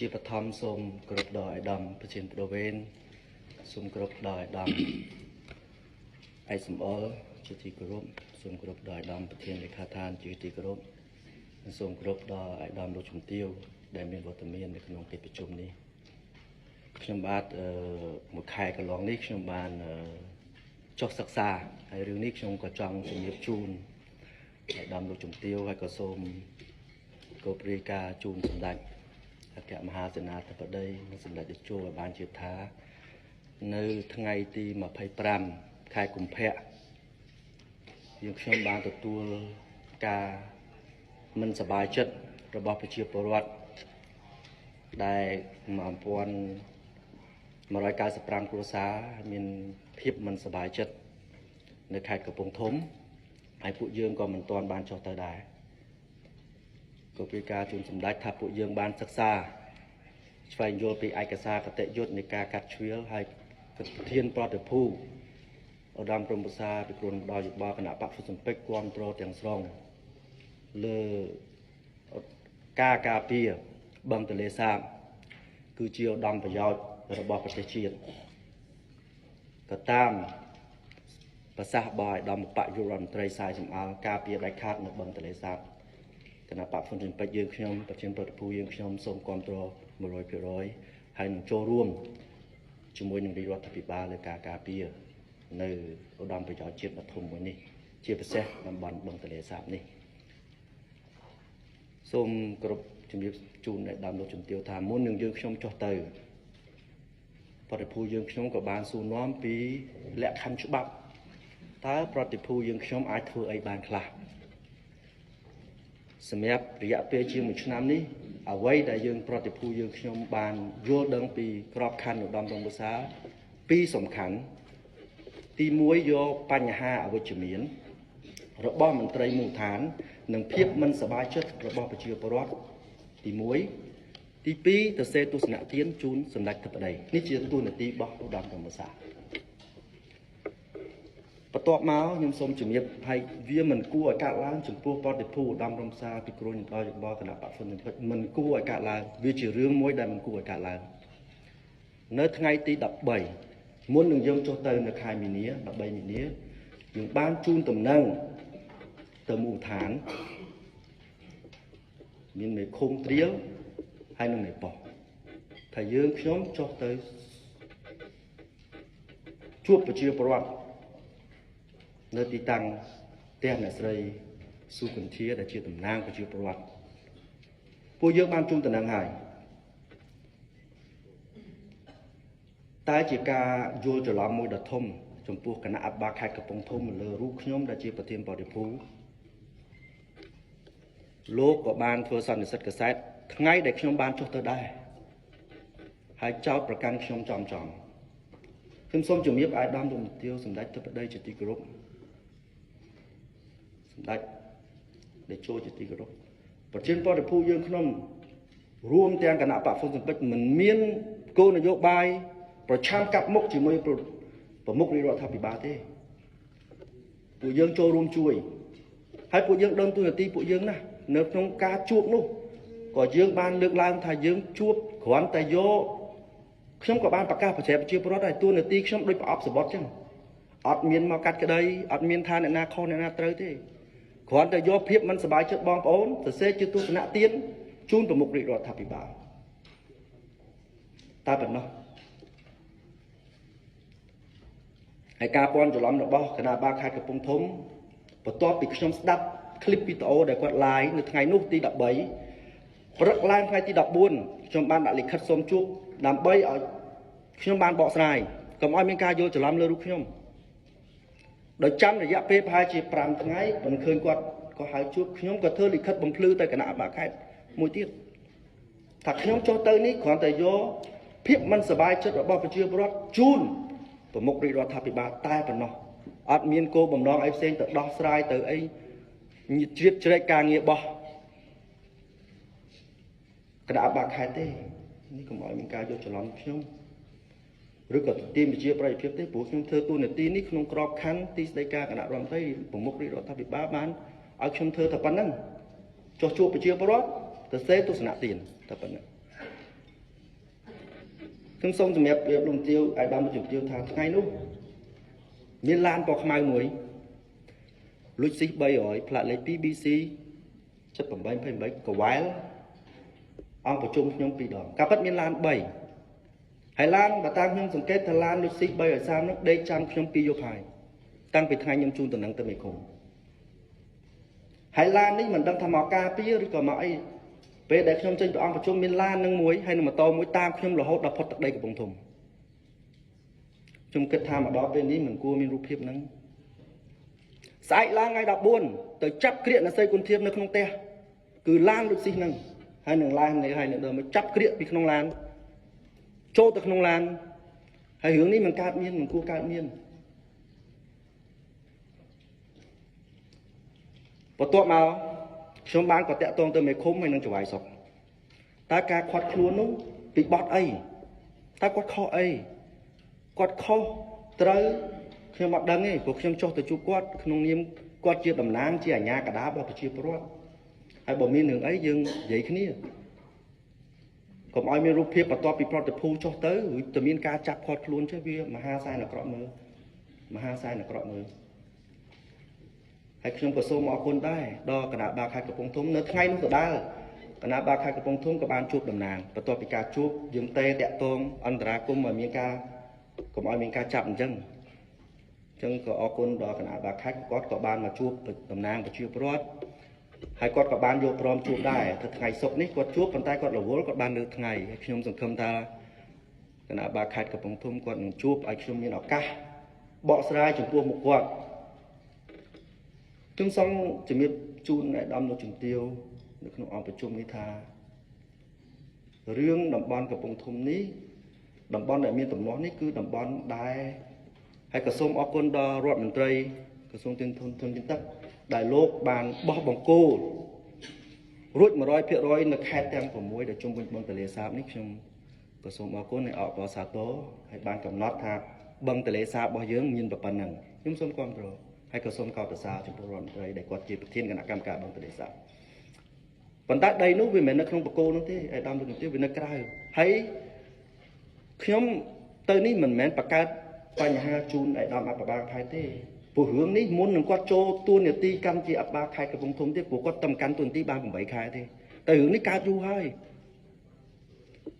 ជាបឋមសូមគោរពដល់អាយដាមប្រធានបដូវវេនសូមគោរពដល់អាយដាមឯកសម្អល់ជាទីគោរពសូមគោរពដល់អាយដាមប្រធានលេខាធិការជាទីគោរពនិងសូមគោរពដល់អាយដាមលោកជំទាវដែលមានវត្តមាននៅក្នុងកិច្ចប្រជុំនេះខ្ញុំបាទមួយខែកន្លងនេះខ្ញុំបានចុះសិក្សាហើយរឿងនេះខ្ញុំក៏ចង់ជំរាបជូនអាយដាមលោកជំទាវហើយក៏សូមគោរពរាយការណ៍ជូនសម្ដេចអគ្គមហាសេនាធិបតីនិងសម្ដេចតេជោឲ្យបានជាថានៅថ្ងៃទី25ខែកុម្ភៈយើងខ្ញុំបានទទួលការមិនសប្បាយចិត្តរបស់ប្រជាពលរដ្ឋដែល1195គ្រួសារមានភាពមិនសប្បាយចិត្តនៅខេត្តកំពង់ធំហើយពួកយើងក៏មិនទាន់បានចុះទៅដែរក៏ពីការជូនសម្ដេចថាពួកយើងបានសិក្សាស្វែងយល់ពីឯកសារគតិយុត្តនៃការកាត់ជ្រៀលហើយប្រធានប្រតិភូឧត្តមព្រំប្រសាពិគ្រោះដល់យោបល់គណៈបព្វសម្ពេចគ្រប់គ្រងទាំងស្រុងលើការការពារបឹងទន្លេសាបគឺជាឧត្តមប្រយោជន៍របស់ប្រទេសជាតិក៏តាមប្រសាសន៍របស់ឧត្តមបយុរដ្ឋមន្ត្រីសាយសំអល់ការពារដាច់ខាតនៅបឹងទន្លេសាបគណៈបព្វសម្ពេចយើងខ្ញុំប្រធានប្រតិភូយើងខ្ញុំសូមគ្រប់គ្រង 100% ហើយនឹងចូលរួមជាមួយនឹងរាជរដ្ឋាភិបាលលើការការពារនៅឧត្តមប្រយោជន៍ជាតិដ៏ធំមួយនេះជាពិសេសតំបន់បឹងទន្លេសាបនេះសូមគោរពជំរាបជូនដល់ដើមលោកជំទាវថាមុននឹងយើងខ្ញុំចុះទៅប្រតិភូយើងខ្ញុំក៏បានសួរនាំពីលក្ខខណ្ឌច្បាប់តើប្រតិភូយើងខ្ញុំអាចធ្វើអីបានខ្លះសម្រាប់រយៈពេលជាង1ឆ្នាំនេះអ្វីដែលយើងប្រតិភូយើងខ្ញុំបានយល់ដឹងពីក្របខ័ណ្ឌឧត្តមប្រសាពីរសំខាន់ទី1យកបញ្ហាអវិជ្ជមានរបស់មន្ត្រីមូលដ្ឋាននិងភាពមិនសប្បាយចិត្តរបស់ប្រជាពលរដ្ឋទី1ទី2ទៅសេទស្សនៈទានជូនសម្ដេចធិបតីនេះជាទូនាទីរបស់ឧត្តមប្រសាបន្ទាប់មកខ្ញុំសូមជំរាបហើយវាមិនគួរឲ្យកាត់ឡើងចំពោះប្រតិភូឧត្តមរំសាពិគ្រោះដល់យោបល់គណៈបព្វសម្ពេចមិនគួរឲ្យកាត់ឡើងវាជារឿងមួយដែលមិនគួរឲ្យកាត់ឡើងនៅថ្ងៃទី13មុននឹងយើងចុះទៅនៅខែមីនា13មីនាយើងបានជូនដំណឹងទៅមូលដ្ឋានមានមេឃុំត្រៀលហើយនិងមេប៉ោះថាយើងខ្ញុំចុះទៅជួបប្រជាពលរដ្ឋនៅទីតាំងផ្ទះអ្នកស្រីសុគន្ធាដែលជាតំណាងប្រជាពលរដ្ឋពួកយើងបានជូនដំណឹងហើយតែជាការយល់ច្រឡំមួយដ៏ធំចំពោះគណៈអភិបាលខេត្តកំពង់ធំលើរូបខ្ញុំដែលជាប្រធានបរិភូលោកក៏បានធ្វើសន្និសីទកាសែតថ្ងៃដែលខ្ញុំបានចុះទៅដែរហើយចោទប្រកាន់ខ្ញុំចំខ្ញុំសូមជំរាបអាយដាមជំទាវសម្ដេចធិបតីជាទីគោរពសម្ដេចដែលចូលជាទីគោរពប្រធានបរិភូយើងខ្ញុំរួមទាំងគណៈបព្វសម្ពេចមិនមានគោលនយោបាយប្រឆាំងកាប់មុខជាមួយប្រមុខរាជរដ្ឋាភិបាលទេពួកយើងចូលរួមជួយហើយពួកយើងដឹងទូនាទីពួកយើងណានៅក្នុងការជួបនោះក៏យើងបានលើកឡើងថាយើងជួបគ្រាន់តែយកខ្ញុំក៏បានប្រកាសប្រជាពលរដ្ឋហើយទូនាទីខ្ញុំដូចប្រអប់សបុតចឹងអត់មានមកកាត់ក្តីអត់មានថាអ្នកណាខុសអ្នកណាត្រូវទេគ្រាន់តែយកភាពមិនសប្បាយចិត្តបងប្អូនសរសេរជាទស្សនៈទានជូនប្រមុខរាជរដ្ឋាភិបាលតែប៉ុណ្ណោះហើយការពាន់ច្រឡំរបស់គណៈបាលខេត្តកំពង់ធំបន្ទាប់ពីខ្ញុំស្ដាប់คลิปវីដេអូដែលគាត់ live នៅថ្ងៃនោះទី13ព្រឹកឡើងថ្ងៃទី14ខ្ញុំបានដាក់លិខិតសូមជួបដើម្បីឲ្យខ្ញុំបានបកស្រាយកុំឲ្យមានការយល់ច្រឡំលើរូបខ្ញុំដោយចាំរយៈពេលប្រហែលជា5ថ្ងៃមិនឃើញគាត់ក៏ហៅជួបខ្ញុំក៏ធ្វើលិខិតបំភ្លឺទៅគណៈអភិបាលខេត្តមួយទៀតថាខ្ញុំចុះទៅនេះគ្រាន់តែយកភាពមិនសប្បាយចិត្តរបស់ប្រជាពលរដ្ឋជូនប្រមុខរាជរដ្ឋាភិបាលតែប៉ុណ្ណោះអត់មានគោលបំណងអីផ្សេងទៅដោះស្រាយទៅអីជ្រៀតជ្រែកការងាររបស់គណៈអភិបាលខេត្តទេនេះកុំឲ្យមានការយកច្រឡំខ្ញុំឬក៏ទីមជាប្រតិភិបទេព្រោះខ្ញុំធ្វើទូនាទីនេះក្នុងក្របខ័ណ្ឌទីស្តីការគណៈរដ្ឋមន្ត្រីប្រមុខរាជរដ្ឋាភិបាលបានឲ្យខ្ញុំធ្វើតែប៉ុណ្ណឹងចុះជួបប្រជាពលរដ្ឋទៅសេទស្សនៈទានតែប៉ុណ្ណឹង ខ្ញុំសូមជំរាបលោកទាវអាយដាមជំទាវថាថ្ងៃនោះមានឡានពណ៌ខ្មៅមួយលួចស៊ី300ផ្លាកលេខ 2BC 7828កវ៉ែលអង្គប្រជុំខ្ញុំ2ដងការពិតមានឡាន3ហើយឡានបើតាមខ្ញុំសង្កេតថាឡានលួចស៊ី330នោះដេកចាំខ្ញុំ2យប់ហើយតាំងពីថ្ងៃខ្ញុំជូនតំណែងទៅមេឃុំហើយឡាននេះមិនដឹងថាមកការពារឬក៏មកអីពេលដែលខ្ញុំចេញពីអង្គប្រជុំមានឡាននឹងមួយហើយនឹងម៉ូតូមួយតាមខ្ញុំរហូតដល់ផុតទឹកដីកំពង់ធំខ្ញុំគិតថាមកដល់ពេលនេះមិនគួរមានរូបភាពហ្នឹងស្អែកឡើងថ្ងៃ14ទៅចាប់ក្រៀកនសីគុណធៀបនៅក្នុងផ្ទះគឺឡានលុចស៊ីហ្នឹងហើយនឹងឡាននេះហើយនឹងដើមមកចាប់ក្រៀកពីក្នុងឡានចូលទៅក្នុងឡានហើយរឿងនេះមិនកើតមានមិនគួរកើតមានបន្ទាប់មកខ្ញុំបានក៏តាក់ទងទៅមេឃុំហើយនឹងចៅហ្វាយសុកតើការខាត់ខ្លួននោះពីបទអីតើគាត់ខុសអីគាត់ខុសត្រូវខ្ញុំអត់ដឹងទេព្រោះខ្ញុំចុះទៅជួបគាត់ក្នុងនាមគាត់ជាតំណាងជាអាជ្ញាកណ្ដាលរបស់ប្រជាពលរដ្ឋហើយបើមានរឿងអីយើងនិយាយគ្នាកុំឲ្យមានរូបភាពបន្ទាប់ពីប្រតិភូចុះទៅឬតែមានការចាប់ខាត់ខ្លួនចេះវាមហាសែនអាក្រក់មើលមហាសែនអាក្រក់មើលហើយខ្ញុំក៏សូមអរគុណដែរដល់គណៈបាលខេត្តកំពង់ធំនៅថ្ងៃនោះដដែលគណៈបាលខេត្តកំពង់ធំក៏បានជួបតំណាងបន្ទាប់ពីការជួបយើងតាក់ទងអន្តរាគមន៍ឲ្យមានការកុំឲ្យមានការចាប់អញ្ចឹងក៏អរគុណដល់គណៈបាលខេត្តគាត់ក៏បានមកជួបតំណាងប្រជាពលរដ្ឋហើយគាត់ក៏បានយកព្រមជួបដែរថាថ្ងៃសុក្រនេះគាត់ជួបប៉ុន្តែគាត់រវល់គាត់បានលើកថ្ងៃហើយខ្ញុំសង្ឃឹមថាគណៈបាលខេត្តកំពង់ធំគាត់នឹងជួបឲ្យខ្ញុំមានឱកាសបកស្រាយចំពោះមុខគាត់ខ្ញុំសូមជំរាបជូនអាដាមលោកជំទាវនៅក្នុងអង្គប្រជុំនេះថារឿងតំបន់កំពង់ធំនេះតំបន់ដែលមានទំនាស់នេះគឺតំបន់ដែលហើយក៏សូមអរគុណដល់រដ្ឋមន្ត្រីក្រសួងទានធនទឹកដែលលោកបានបោះបង្គោលរួច 100% នៅខេត្តទាំង6ដែលជុំវិញបឹងទន្លេសាបនេះខ្ញុំក៏សូមអរគុណហើយអបអរសាទរហើយបានកំណត់ថាបឹងទន្លេសាបរបស់យើងមានប៉ុណ្ណឹងខ្ញុំសូមគាំទ្រហើយក៏សូមកោតសរសើរចំពោះរដ្ឋមន្ត្រីដែលគាត់ជាប្រធានគណៈកម្មការបឹងទន្លេសាបប៉ុន្តែដីនោះវាមិនមែននៅក្នុងបង្គោលនោះទេឯកឧត្តមលោកជំទាវវានៅក្រៅហើយខ្ញុំទៅនេះមិនមែនបង្កើតបញ្ហាជូនឯកឧត្តមអភិបាលខេត្តទេព្រោះរឿងនេះមុននឹងគាត់ចូលតួនាទីកម្មជាអភិបាលខេត្តកំពង់ធំទៀតព្រោះគាត់តំកាន់តួនាទីបាន8ខែទេតែរឿងនេះកើតយូរហើយ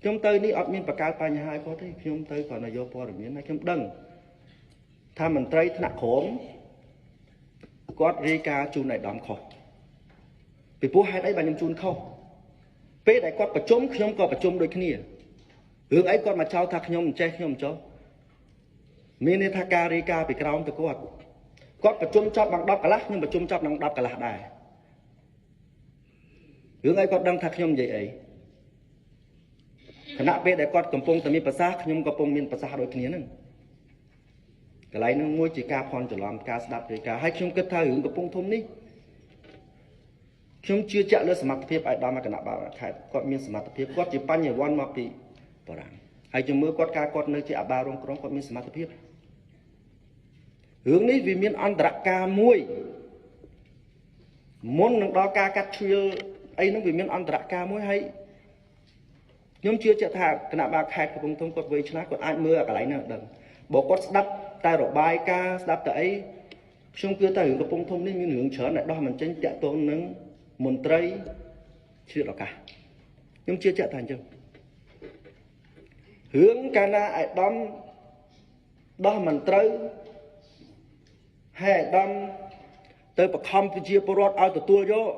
ខ្ញុំទៅនេះអត់មានបង្កើតបញ្ហាឲ្យគាត់ទេខ្ញុំទៅគ្រាន់តែយកព័ត៌មានហើយខ្ញុំដឹងថាមន្ត្រីថ្នាក់ក្រោមគាត់រាយការណ៍ជូនឯកឧត្តមខុសពីព្រោះហេតុអីបានខ្ញុំជូនខុសពេលដែលគាត់ប្រជុំខ្ញុំក៏ប្រជុំដូចគ្នារឿងអីគាត់មកចោទថាខ្ញុំមិនចេះខ្ញុំមិនចោទមានន័យថាការរាយការណ៍ពីក្រោមទៅគាត់ប្រជុំចប់ដល់10កន្លះខ្ញុំប្រជុំចប់ដល់10កន្លះដែររឿងអីគាត់ដឹងថាខ្ញុំនិយាយអីខណៈពេលដែលគាត់កំពុងតែមានប្រសាសន៍ខ្ញុំកំពុងមានប្រសាសន៍ដូចគ្នាហ្នឹងកន្លែងហ្នឹងមួយជាការភ័ន្តច្រឡំការស្ដាប់រាយការណ៍ហើយខ្ញុំគិតថារឿងកំពុងធំនេះខ្ញុំជឿជាក់លើសមត្ថភាពឯកឧត្តមគណៈបាលខេត្តគាត់មានសមត្ថភាពគាត់ជាបញ្ញវន្តមកពីបារាំងហើយជំនឿគាត់ការគាត់នៅជាអបាលរងក្រុងគាត់មានសមត្ថភាពរឿងនេះវាមានអន្តរការមួយមុននឹងដល់ការកាត់ជ្រឿអីហ្នឹងវាមានអន្តរការមួយហើយខ្ញុំជឿជាក់ថាគណៈបាលខេត្តកំពង់ធំគាត់វៃឆ្លាតគាត់អាចមើលកន្លែងហ្នឹងដឹងបើគាត់ស្ដាប់តែរបាយការណ៍ស្ដាប់តែអីខ្ញុំគឿថារឿងកំពង់ធំនេះមានរឿងច្រើនដែលដោះមិនចេញតាក់ទងនឹងមន្ត្រីជ្រៀតឱកាសខ្ញុំជឿជាក់ថាអញ្ចឹងរឿងកាលណាឯកឧត្តមដោះមិនត្រូវហើយឧត្តមទៅបខំប្រជាពលរដ្ឋឲ្យទទួលយក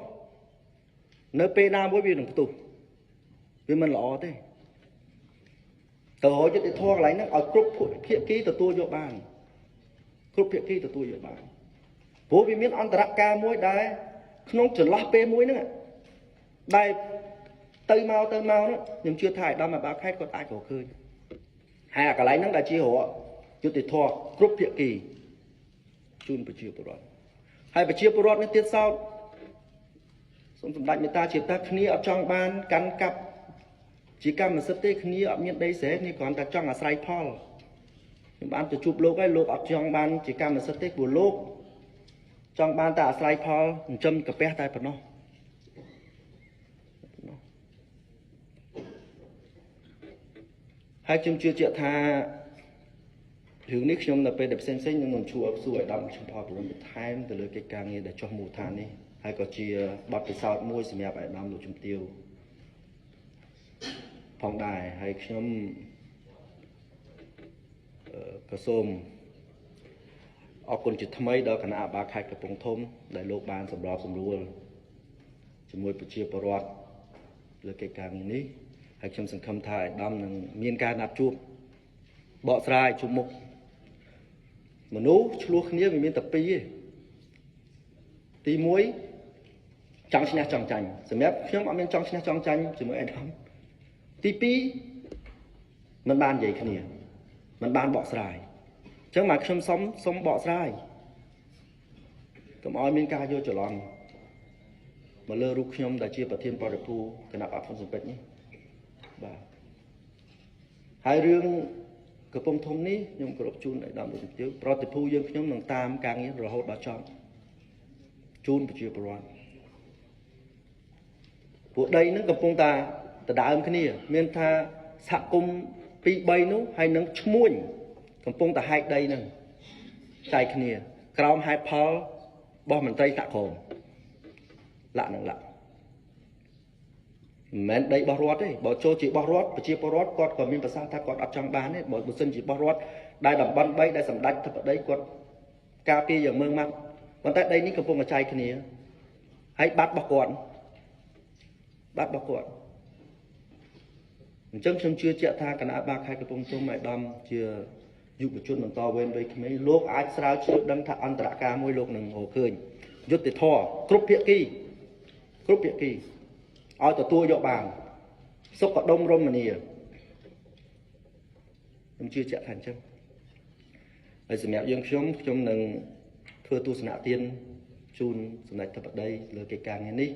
នៅពេលណាមួយវានឹងផ្ទុះវាមិនល្អទេទៅរកយុត្តិធម៌កន្លែងហ្នឹងឲ្យគ្រប់ភាគីទទួលយកបានគ្រប់ភាគីទទួលយកបានព្រោះវាមានអន្តរការមួយដែលក្នុងចន្លោះពេលមួយហ្នឹងដែលទៅមកហ្នឹងខ្ញុំជឿថាឯកឧត្តមអភិបាលខេត្តគាត់អាចរកឃើញហើយកន្លែងហ្នឹងដែលជារកយុត្តិធម៌គ្រប់ភាគីជូនប្រជាពលរដ្ឋហើយប្រជាពលរដ្ឋនេះទៀតសោតសូមសម្ដេចមេត្តាជាតាគ្នាអត់ចង់បានកាន់កាប់ជាកម្មសិទ្ធិទេគ្នាអត់មានដីស្រែនេះគ្រាន់តែចង់អាស្រ័យផលខ្ញុំបានទៅជួបលោកហើយលោកអត់ចង់បានជាកម្មសិទ្ធិទេព្រោះលោកចង់បានតែអាស្រ័យផលចិញ្ចឹមកាពះតែប៉ុណ្ណោះ hai chấm chưa chuyện tha hướng nick trong là về đẹp xem nhưng mình chùa xuôi đầm trong phò của mình time từ lời cái càng nghe để cho mù than đi hay có chia bọt cái sao môi xì mẹp đầm lục trong tiêu phòng đài hay trong có xôm ởคนจุดทำไมดอกคณะบาคายกระปงทมได้โลกบานสำรองสำรวจจมวยประเชียประวัติเรื่องการอย่างนี้ให้ชมสังคมไทยดำหนึ่งมีการนับจูบเบาะสายจุมุกมนุษย์ชลวกนี้มีแต่ปีตีมวยจังชนะจังจังสมัยเชื่อมเอาเป็นจังชนะจังจังจมวยไอ้ดำตีปีมันบานใหญ่ขึ้นเนี่ยมันบานเบาะสายจังหวะชมซ้อมเบาะสายก็มอยมีการโยจลอนมาเลือรุกชมแต่เชียประเทศปอร์ตูขณะปะพนสุเป็ดนี้บ่าhaiเรื่องกระปงทมนี้ยมกระบจูนไอ้ดำดูเยอะเพราะติพูยังยมหนังตามกลางนี้เราหดบาจอมจูนไปเชียประวันพวกใดนึกกระปงตาแต่ด่าอันนี้เมียนทาสักกุมปีใบนู้ให้นังชมุนกระปงตาให้ใดนึงใจขณีกราวให้พอบ่มันใจตะโขมละหนึ่งละแม้ได้บอรอดได้บอโจจีบอรอดไปจีบอรอดกอดก็มีภาษาถ้ากอดอัดจังบานเนี่ยบอบุษนจีบอรอดได้ดับบันใบได้สำดักถ้าได้กอดกาปีอย่างเมืองมันวันแต่ได้นี่กระปงกระจายขณีให้บัดบกอดบัดบกอดจังชมเชื่อเจ้าท่าคณะบาคายกระปงตัวใหม่ดำเชื่อยุบจุดหนึ่งต่อเว้นไปไม่โลกอาจสาวเชื่อดังทักอันตรการมวยโลกหนึ่งโอเคยยุติท่อกรุ๊ปเพียกี้กรุ๊ปเพียกี้เอาแต่ตัวโยบางซกกระดมร่มมันนี่ผมเชื่อเจ้าทันจังไอ้สมัยยังชมหนึ่งเพื่อตัวสนาเตียนจูนสมัยทับได้เลยกิจการนี้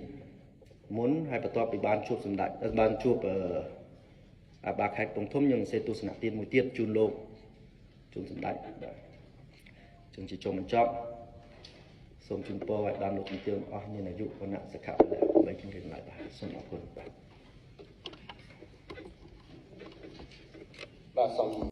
muốnให้ประตอบไปบ้านชูบสมดัติบ้านชูบบาคายตรงทุ่มยังเซตุสนาตีนมวยเตี้ยจูนโลกจูนสมดัติจึงจะชมมันชอบส่งจุนโปไว้ด้านโลกเตี้ยอ๋อนี่นายยุคนน่ะสักข่าวแล้วไปกินกันหลายบาทส่งมาคนไป